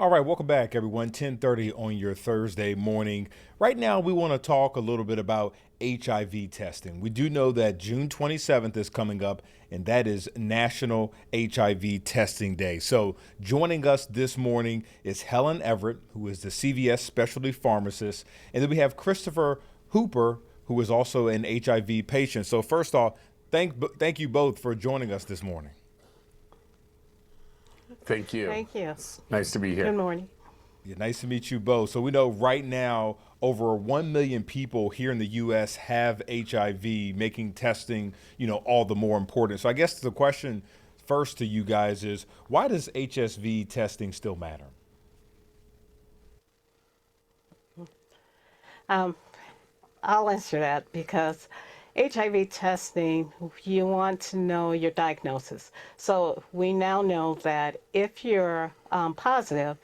All right, welcome back, everyone. 10:30 on your Thursday morning. Right now, we want to talk a little bit about HIV testing. We do know that June 27th is coming up, and that is National HIV Testing Day. So, joining us this morning is Helen Everett, who is the CVS specialty pharmacist, and then we have Christopher Hooper, who is also an HIV patient. So, first off, thank you both for joining us this morning. Thank you. Thank you. It's nice to be Good here. morning. Yeah, nice to meet you both. So we know right now over 1 million people here in the U.S. have HIV, making testing, all the more important. So I guess the question first to you guys is, why does HSV testing still matter? I'll answer that because HIV testing, you want to know your diagnosis. So we now know that if you're positive,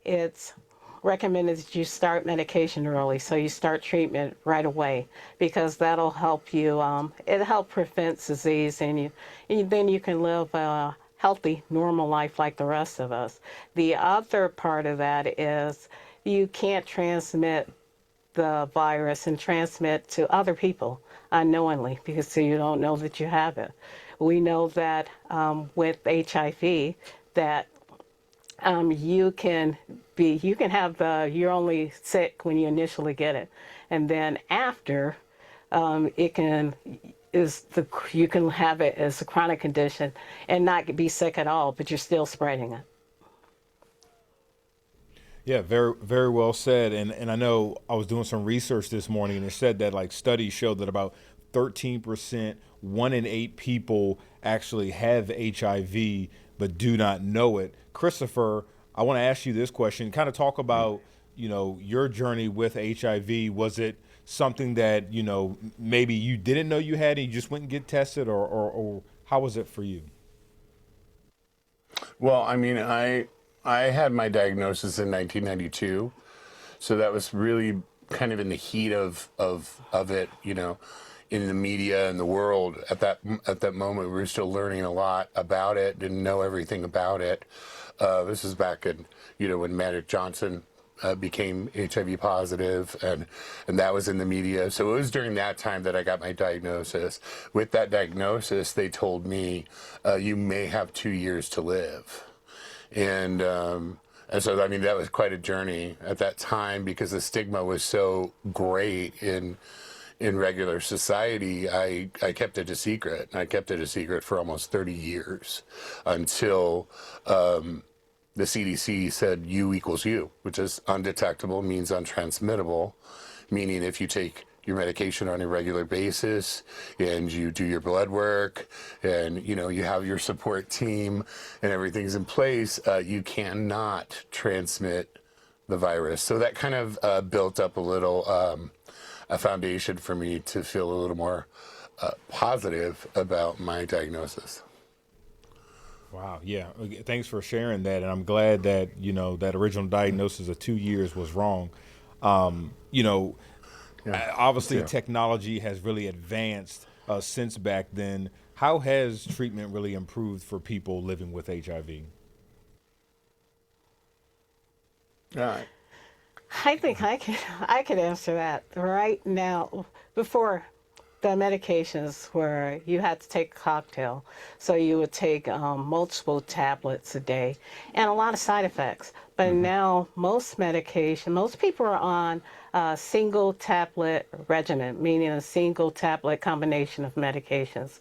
it's recommended that you start medication early. So you start treatment right away because that'll help you, it'll help prevent disease and then you can live a healthy, normal life like the rest of us. The other part of that is you can't transmit the virus and transmit to other people unknowingly because so you don't know that you have it. We know that with HIV that you can have you're only sick when you initially get it, and then after it can you can have it as a chronic condition and not be sick at all, but you're still spreading it. Yeah, very, very well said. And I know I was doing some research this morning and it said that like studies show that about 13%, 1 in 8 people actually have HIV but do not know it. Christopher, I want to ask you this question. Kind of talk about, your journey with HIV. Was it something that, maybe you didn't know you had and you just went and get tested or how was it for you? Well, I had my diagnosis in 1992, so that was really kind of in the heat of it, in the media and the world at that moment. We were still learning a lot about it, didn't know everything about it. This was back in, when Magic Johnson became HIV positive, and that was in the media. So it was during that time that I got my diagnosis. With that diagnosis, they told me you may have 2 years to live, and so that was quite a journey at that time because the stigma was so great in regular society. I kept it a secret, and I kept it a secret for almost 30 years until the CDC said U equals U, which is undetectable, means untransmittable, meaning if you take your medication on a regular basis and you do your blood work and you have your support team and everything's in place, you cannot transmit the virus. So that kind of built up a foundation for me to feel a little more positive about my diagnosis. Wow. Yeah. Thanks for sharing that. And I'm glad that, that original diagnosis of 2 years was wrong. Um, you know, Yeah, me Obviously too. technology has really advanced since back then. How has treatment really improved for people living with HIV? Yeah. I think I could answer that right now. Before the medications where you had to take a cocktail, so you would take multiple tablets a day, and a lot of side effects. But Hmm. now most people are on a single tablet regimen, meaning a single tablet combination of medications.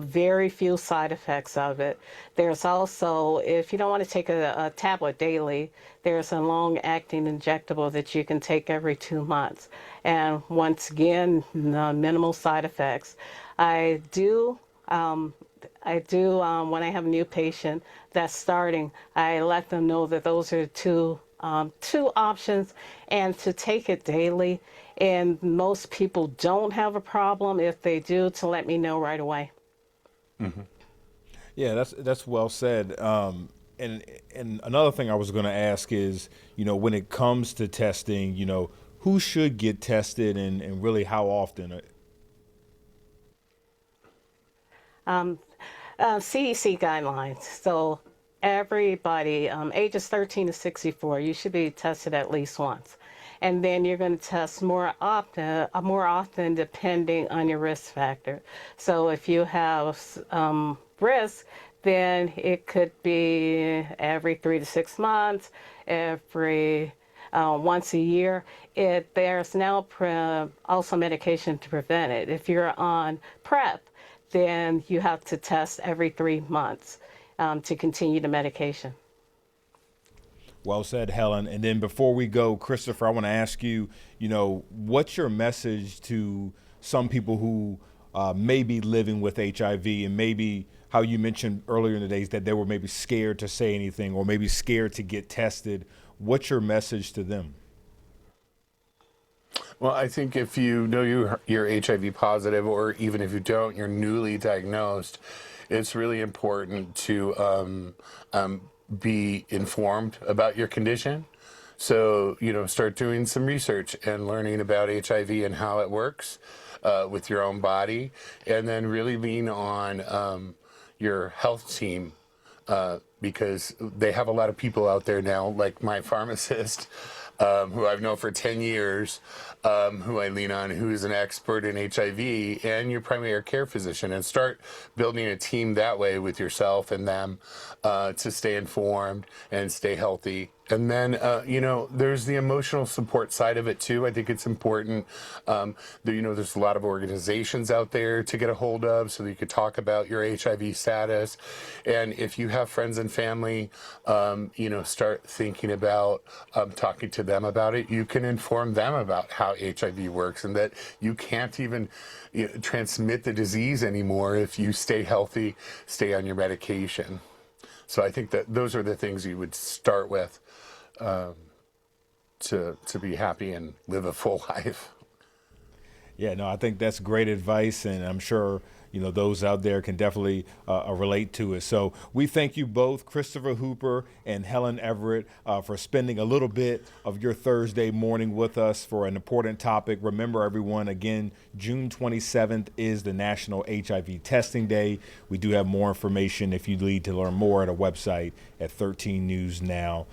Very few side effects of it. There's also, if you don't want to take a tablet daily, there's a long-acting injectable that you can take every 2 months. And once again, minimal side effects. I do when I have a new patient that's starting, I let them know that those are two options and to take it daily. And most people don't have a problem. If they do, to let me know right away. Yeah, that's well said. And another thing I was going to ask is, when it comes to testing, who should get tested and really how often? CDC guidelines. So everybody, ages 13 to 64, you should be tested at least once. And then you're going to test more often depending on your risk factor. So if you have risk, then it could be every 3 to 6 months, every once a year. There's now also medication to prevent it. If you're on PrEP, then you have to test every 3 months to continue the medication. Well said, Helen. And then before we go, Christopher, I want to ask you, what's your message to some people who may be living with HIV, and maybe how you mentioned earlier in the days that they were maybe scared to say anything or maybe scared to get tested? What's your message to them? Well, I think if you know you're HIV positive, or even if you don't, you're newly diagnosed, it's really important to be informed about your condition. So, start doing some research and learning about HIV and how it works with your own body, and then really lean on your health team, because they have a lot of people out there now, like my pharmacist, who I've known for 10 years, who I lean on, who is an expert in HIV, and your primary care physician, and start building a team that way with yourself and them to stay informed and stay healthy. And then, there's the emotional support side of it too. I think it's important. There's a lot of organizations out there to get a hold of so that you could talk about your HIV status. And if you have friends and family, start thinking about talking to them about it. You can inform them about how HIV works, and that you can't even transmit the disease anymore if you stay healthy, stay on your medication. So I think that those are the things you would start with to be happy and live a full life. Yeah, no, I think that's great advice, and I'm sure those out there can definitely relate to it. So we thank you both, Christopher Hooper and Helen Everett, for spending a little bit of your Thursday morning with us for an important topic. Remember, everyone, again, June 27th is the National HIV Testing Day. We do have more information if you need to learn more at our website at 13newsnow.com.